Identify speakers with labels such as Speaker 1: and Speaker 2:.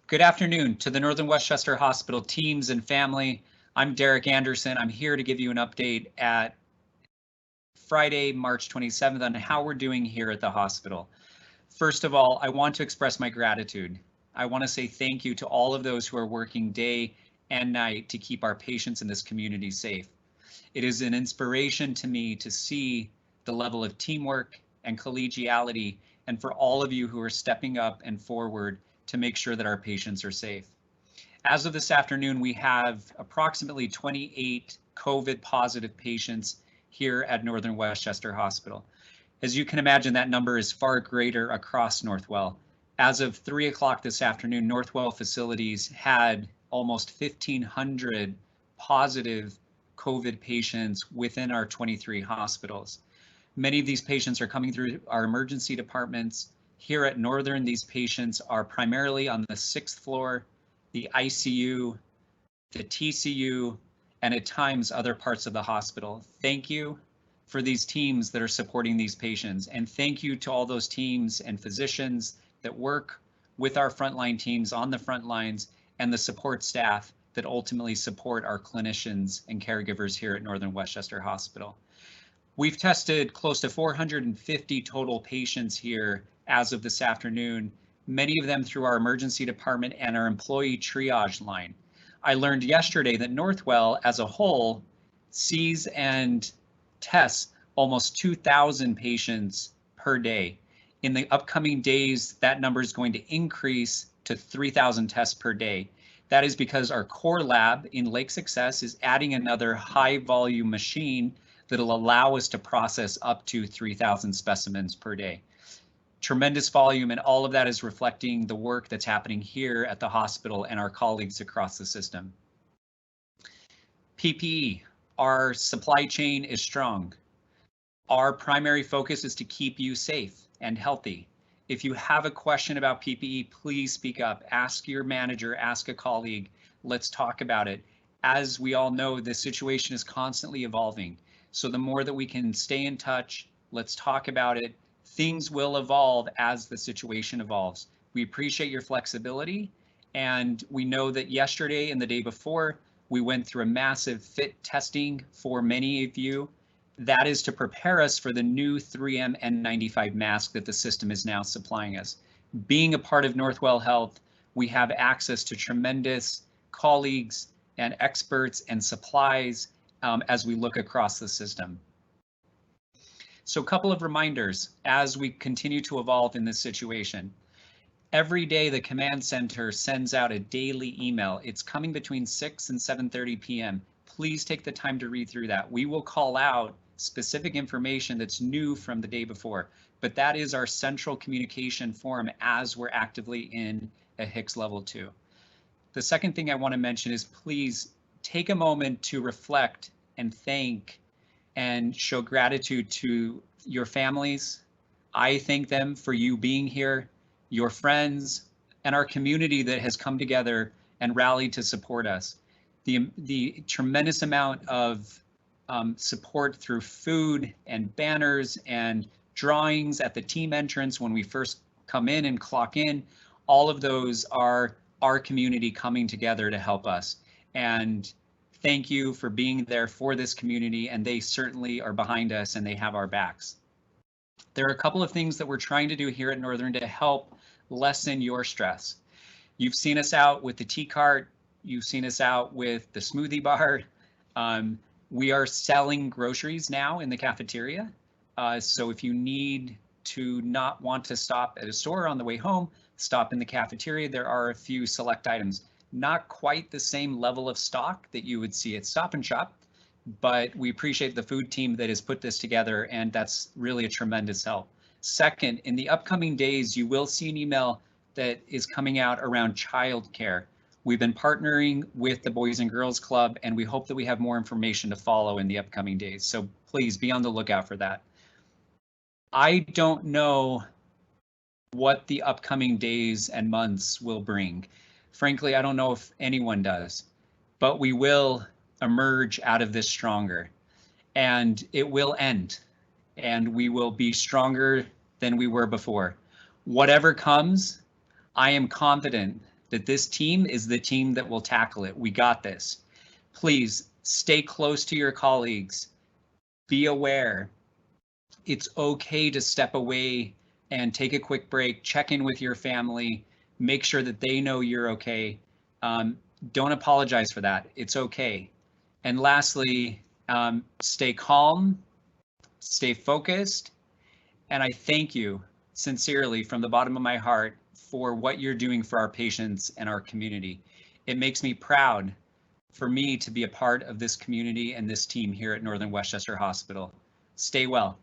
Speaker 1: Good afternoon to the Northern Westchester Hospital teams and family. I'm Derek Anderson. I'm here to give you an update at Friday, March 27th on how we're doing here at the hospital. First of all, I want to express my gratitude. I want to say thank you to all of those who are working day and night to keep our patients in this community safe. It is an inspiration to me to see the level of teamwork and collegiality, and for all of you who are stepping up and forward to make sure that our patients are safe. As of this afternoon, we have approximately 28 COVID positive patients here at Northern Westchester Hospital. As you can imagine, that number is far greater across Northwell. As of 3 o'clock this afternoon, Northwell facilities had almost 1,500 positive COVID patients within our 23 hospitals. Many of these patients are coming through our emergency departments. Here at Northern, these patients are primarily on the 6th floor, the ICU, the TCU, and at times other parts of the hospital. Thank you for these teams that are supporting these patients. And thank you to all those teams and physicians that work with our frontline teams on the front lines and the support staff that ultimately support our clinicians and caregivers here at Northern Westchester Hospital. We've tested close to 450 total patients here as of this afternoon, many of them through our emergency department and our employee triage line. I learned yesterday that Northwell as a whole sees and tests almost 2,000 patients per day. In the upcoming days, that number is going to increase to 3,000 tests per day. That is because our core lab in Lake Success is adding another high volume machine that'll allow us to process up to 3,000 specimens per day. Tremendous volume, and all of that is reflecting the work that's happening here at the hospital and our colleagues across the system. PPE, our supply chain is strong. Our primary focus is to keep you safe and healthy. If you have a question about PPE, please speak up. Ask your manager, ask a colleague. Let's talk about it. As we all know, the situation is constantly evolving. So the more that we can stay in touch, let's talk about it. Things will evolve as the situation evolves. We appreciate your flexibility, and we know that yesterday and the day before, we went through a massive fit testing for many of you. That is to prepare us for the new 3M N95 mask that the system is now supplying us. Being a part of Northwell Health, we have access to tremendous colleagues and experts and supplies as we look across the system. So a couple of reminders as we continue to evolve in this situation. Every day the command center sends out a daily email. It's coming between 6 and 7:30 p.m. Please take the time to read through that. We will call out specific information that's new from the day before, but that is our central communication forum as we're actively in a HICS level 2. The second thing I want to mention is please take a moment to reflect and thank and show gratitude to your families. I thank them for you being here, your friends, and our community that has come together and rallied to support us. The tremendous amount of support through food and banners and drawings at the team entrance when we first come in and clock in, all of those are our community coming together to help us. And thank you for being there for this community, and they certainly are behind us and they have our backs. There are a couple of things that we're trying to do here at Northern to help lessen your stress. You've seen us out with the tea cart, you've seen us out with the smoothie bar. We are selling groceries now in the cafeteria. So if you need to not want to stop at a store on the way home, stop in the cafeteria. There are a few select items. Not quite the same level of stock that you would see at Stop and Shop, but we appreciate the food team that has put this together, and that's really a tremendous help. Second, in the upcoming days, you will see an email that is coming out around childcare. We've been partnering with the Boys and Girls Club, and we hope that we have more information to follow in the upcoming days. So please be on the lookout for that. I don't know what the upcoming days and months will bring. Frankly, I don't know if anyone does, but we will emerge out of this stronger, and it will end, and we will be stronger than we were before. Whatever comes, I am confident that this team is the team that will tackle it. We got this. Please stay close to your colleagues. Be aware. It's okay to step away and take a quick break, check in with your family, make sure that they know you're okay. Don't apologize for that. It's okay. And lastly, stay calm, stay focused, and I thank you sincerely from the bottom of my heart for what you're doing for our patients and our community. It makes me proud for me to be a part of this community and this team here at Northern Westchester Hospital. Stay well.